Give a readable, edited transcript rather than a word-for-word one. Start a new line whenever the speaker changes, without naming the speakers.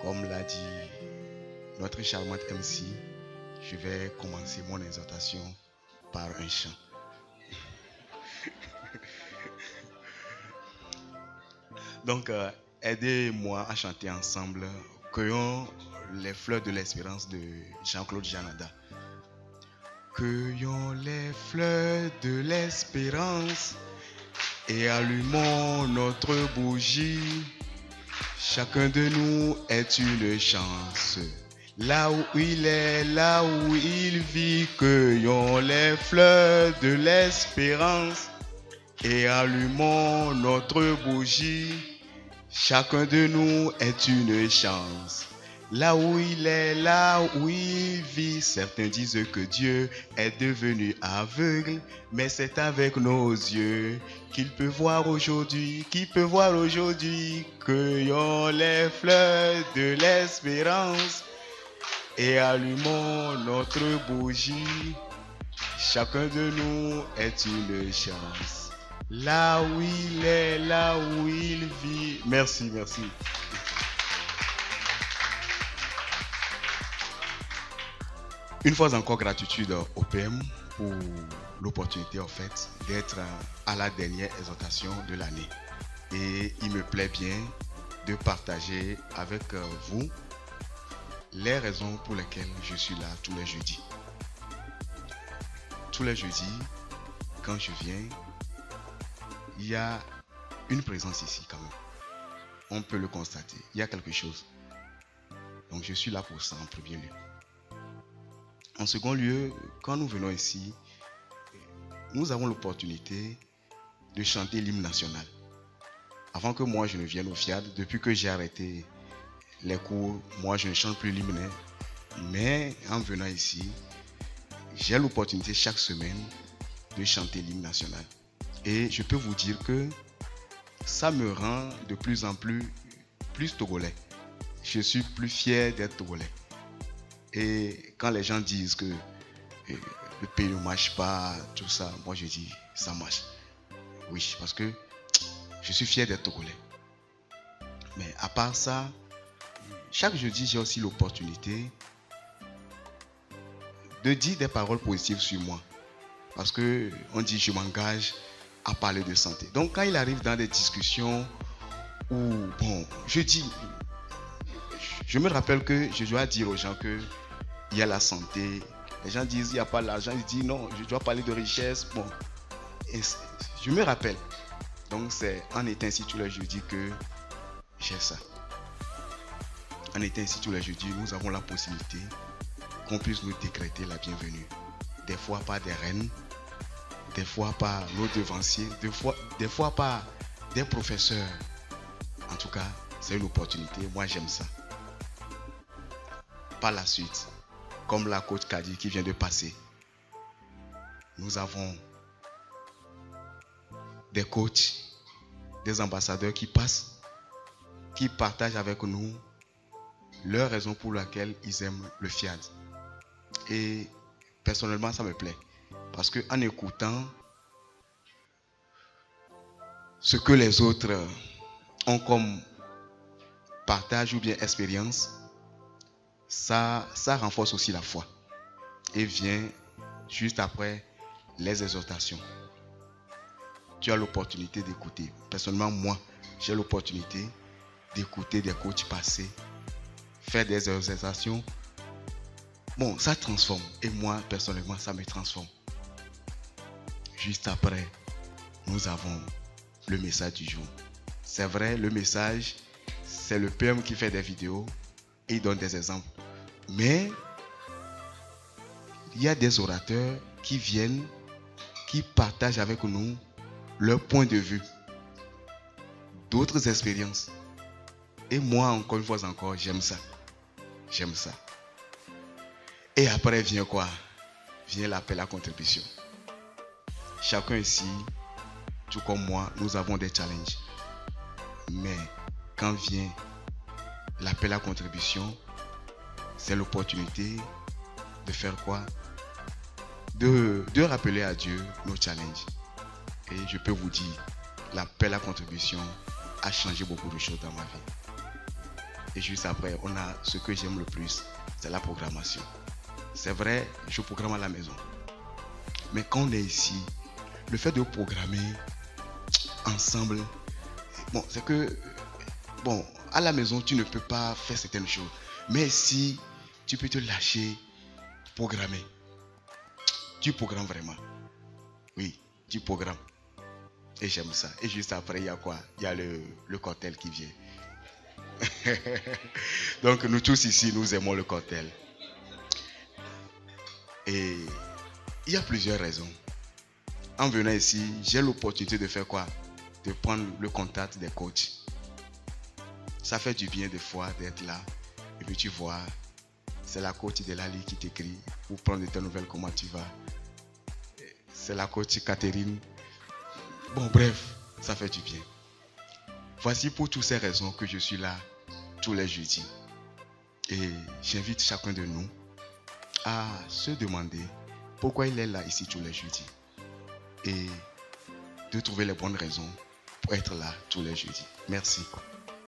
Comme l'a dit notre charmante MC, je vais commencer mon exhortation par un chant. Donc, aidez-moi à chanter ensemble Cueillons les fleurs de l'espérance de Jean-Claude Janada. Cueillons les fleurs de l'espérance et allumons notre bougie. Chacun de nous est une chance. Là où il est, là où il vit, cueillons les fleurs de l'espérance et allumons notre bougie. Chacun de nous est une chance. Là où il est, là où il vit, certains disent que Dieu est devenu aveugle, mais c'est avec nos yeux qu'il peut voir aujourd'hui, Cueillons les fleurs de l'espérance et allumons notre bougie. Chacun de nous est une chance. Là où il est, là où il vit. Merci. Une fois encore, gratitude au PM pour l'opportunité en fait d'être à la dernière exhortation de l'année. Et il me plaît bien de partager avec vous les raisons pour lesquelles je suis là tous les jeudis. Tous les jeudis, quand je viens, il y a une présence ici quand même. On peut le constater. Il y a quelque chose. Donc je suis là pour ça en premier lieu. En second lieu, quand nous venons ici, nous avons l'opportunité de chanter l'hymne national. Avant que moi je ne vienne au FIAD, depuis que j'ai arrêté les cours, moi je ne chante plus l'hymne. Mais en venant ici, j'ai l'opportunité chaque semaine de chanter l'hymne national. Et je peux vous dire que ça me rend de plus en plus togolais. Je suis plus fier d'être togolais. Et quand les gens disent que le pays ne marche pas, tout ça, moi je dis ça marche. Oui, parce que je suis fier d'être togolais. Mais à part ça, chaque jeudi, j'ai aussi l'opportunité de dire des paroles positives sur moi. Parce que on dit je m'engage à parler de santé. Donc quand il arrive dans des discussions où, je me rappelle que je dois dire aux gens que il y a la santé. Les gens disent il n'y a pas l'argent. Ils disent non, je dois parler de richesse. Bon, et je me rappelle. Donc c'est en étant ici tous les jeudis que j'ai ça. En étant ici tous les jeudis, nous avons la possibilité qu'on puisse nous décréter la bienvenue. Des fois par des reines, des fois par nos devanciers, des fois par des professeurs. En tout cas, c'est une opportunité. Moi, j'aime ça. Par la suite, comme la coach Kadi qui vient de passer, nous avons des coachs, des ambassadeurs qui passent, qui partagent avec nous leur raison pour laquelle ils aiment le FIAD. Et personnellement, ça me plaît. Parce qu'en écoutant ce que les autres ont comme partage ou bien expérience, ça renforce aussi la foi. Et vient juste après les exhortations. Tu as l'opportunité d'écouter. Personnellement, moi, j'ai l'opportunité d'écouter des coachs passer, faire des exhortations. Bon, ça transforme. Et moi, personnellement, ça me transforme. Juste après, nous avons le message du jour. C'est vrai, le message, c'est le PM qui fait des vidéos et il donne des exemples. Mais il y a des orateurs qui viennent, qui partagent avec nous leur point de vue, d'autres expériences. Et moi, encore une fois, j'aime ça. J'aime ça. Et après vient quoi? Vient l'appel à contribution. Chacun ici, tout comme moi, nous avons des challenges. Mais quand vient l'appel à contribution, c'est l'opportunité de faire quoi? De rappeler à Dieu nos challenges. Et je peux vous dire, l'appel à contribution a changé beaucoup de choses dans ma vie. Et juste après, on a ce que j'aime le plus, c'est la programmation. C'est vrai, je programme à la maison. Mais quand on est ici, le fait de programmer ensemble, bon, c'est que, bon, à la maison, tu ne peux pas faire certaines choses. Mais si tu peux te lâcher, programmer, tu programmes vraiment. Oui, tu programmes. Et j'aime ça. Et juste après, il y a quoi? Il y a le cocktail qui vient. Donc, nous tous ici, nous aimons le cocktail. Et il y a plusieurs raisons. En venant ici, j'ai l'opportunité de faire quoi? De prendre le contact des coachs. Ça fait du bien des fois d'être là. Et puis tu vois, c'est la coach de Lali qui t'écrit pour prendre de tes nouvelles, comment tu vas. C'est la coach Catherine. Bon, bref, ça fait du bien. Voici pour toutes ces raisons que je suis là tous les jeudis. Et j'invite chacun de nous à se demander pourquoi il est là ici tous les jeudis. Et de trouver les bonnes raisons pour être là tous les jeudis. Merci.